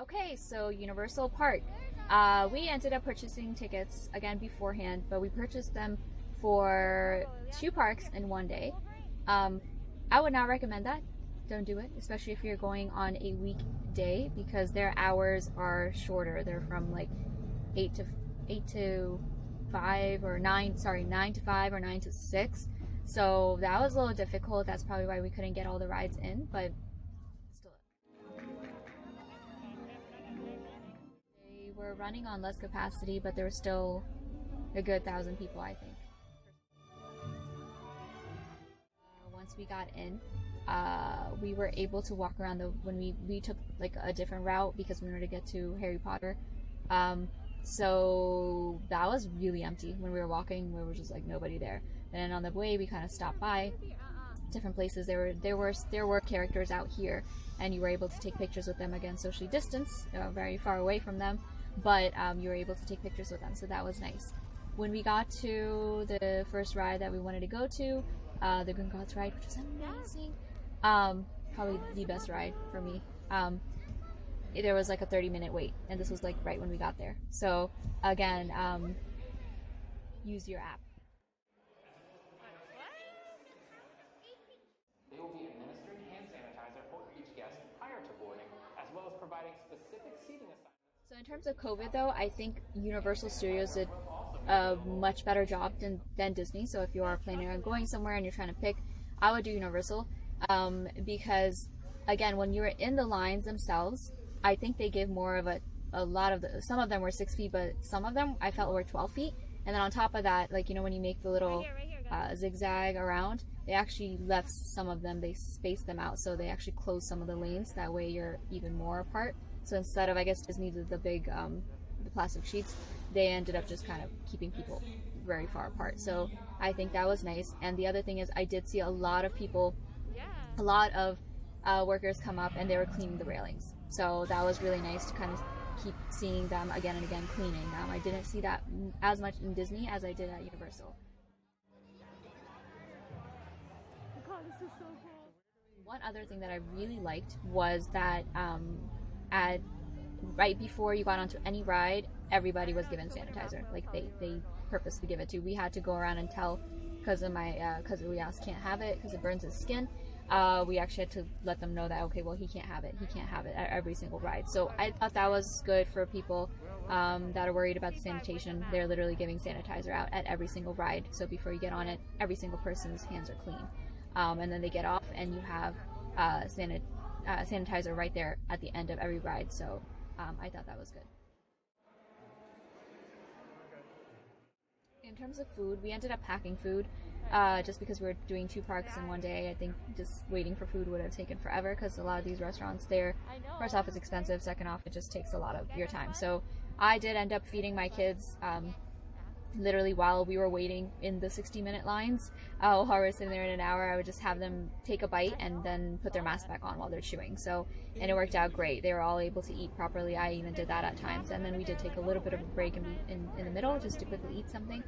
Okay, so Universal Park. We ended up purchasing tickets again beforehand, but we purchased them for two parks in one day. Um, I would not recommend that. Don't do it, especially if you're going on a weekday because their hours are shorter. They're from like 8 to 5 or 9. Sorry, 9 to 5 or 9 to 6. So that was a little difficult. That's probably why we couldn't get all the rides in, but still. They were running on less capacity, but there were still a good 1,000 people, I think. Once we got in, we were able to walk around when we took like a different route because we wanted to get to Harry Potter. So that was really empty when we were walking. There was just like nobody there. And on the way, we kind of stopped by different places. There were characters out here, and you were able to take pictures with them, again socially distanced, very far away from them, but you were able to take pictures with them, so that was nice. When we got to the first ride that we wanted to go to, the Gringotts Ride, which was amazing, probably the best ride for me. There was like a 30-minute wait, and this was like right when we got there. So again, use your app. They will be administering hand sanitizer for each guest prior to boarding, as well as providing specific seating assignments. So in terms of COVID though, I think Universal Studios did a much better job than Disney. So if you are planning on going somewhere and you're trying to pick, I would do Universal, because again, when you're in the lines themselves, I think they give more of some of them were 6 feet, but some of them I felt were 12 feet. And then on top of that, like, when you make the little zigzag around, they actually left some of them, they spaced them out, so they actually closed some of the lanes. That way you're even more apart. So instead of, I guess, Disney did the big, the plastic sheets, they ended up just kind of keeping people very far apart. So I think that was nice. And the other thing is, I did see a lot of people, a lot of workers come up and they were cleaning the railings. So that was really nice to kind of keep seeing them again and again cleaning. I didn't see that as much in Disney as I did at Universal. One other thing that I really liked was that right before you got onto any ride, everybody was given sanitizer. Like they purposely give it to. We had to go around and tell, because of my cousin Rias can't have it because it burns his skin. We actually had to let them know that, okay, well, he can't have it at every single ride. So I thought that was good for people that are worried about the sanitation. They're literally giving sanitizer out at every single ride. So before you get on it, every single person's hands are clean. And then they get off and you have sanitizer right there at the end of every ride. So I thought that was good. In terms of food, we ended up packing food just because we were doing two parks in one day. I think just waiting for food would have taken forever because a lot of these restaurants there, first off, it's expensive, second off, it just takes a lot of your time. So I did end up feeding my kids literally while we were waiting in the 60-minute lines. While we were sitting there in an hour, I would just have them take a bite and then put their mask back on while they're chewing. So, and it worked out great. They were all able to eat properly. I even did that at times. And then we did take a little bit of a break in the middle just to quickly eat something.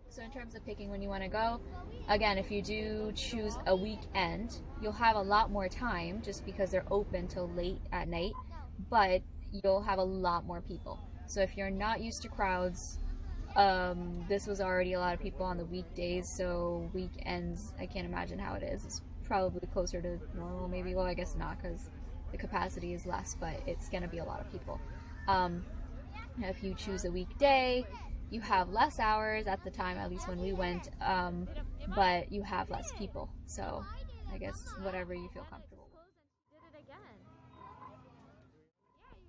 So in terms of picking when you want to go, again, if you do choose a weekend, you'll have a lot more time just because they're open till late at night, but you'll have a lot more people. So if you're not used to crowds, this was already a lot of people on the weekdays, so weekends, I can't imagine how it is. It's probably closer to normal, maybe. Well, I guess not because the capacity is less, but it's going to be a lot of people. If you choose a weekday, you have less hours at the time, at least when we went, but you have less people. So I guess whatever you feel comfortable with.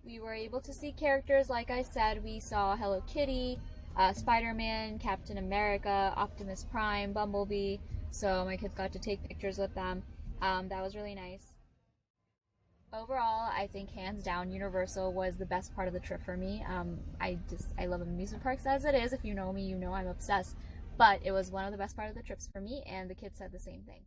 We were able to see characters, like I said. We saw Hello Kitty, Spider-Man, Captain America, Optimus Prime, Bumblebee. So my kids got to take pictures with them. That was really nice. Overall, I think hands down Universal was the best part of the trip for me. I love amusement parks as it is. If you know me, you know I'm obsessed. But it was one of the best part of the trips for me, and the kids said the same thing.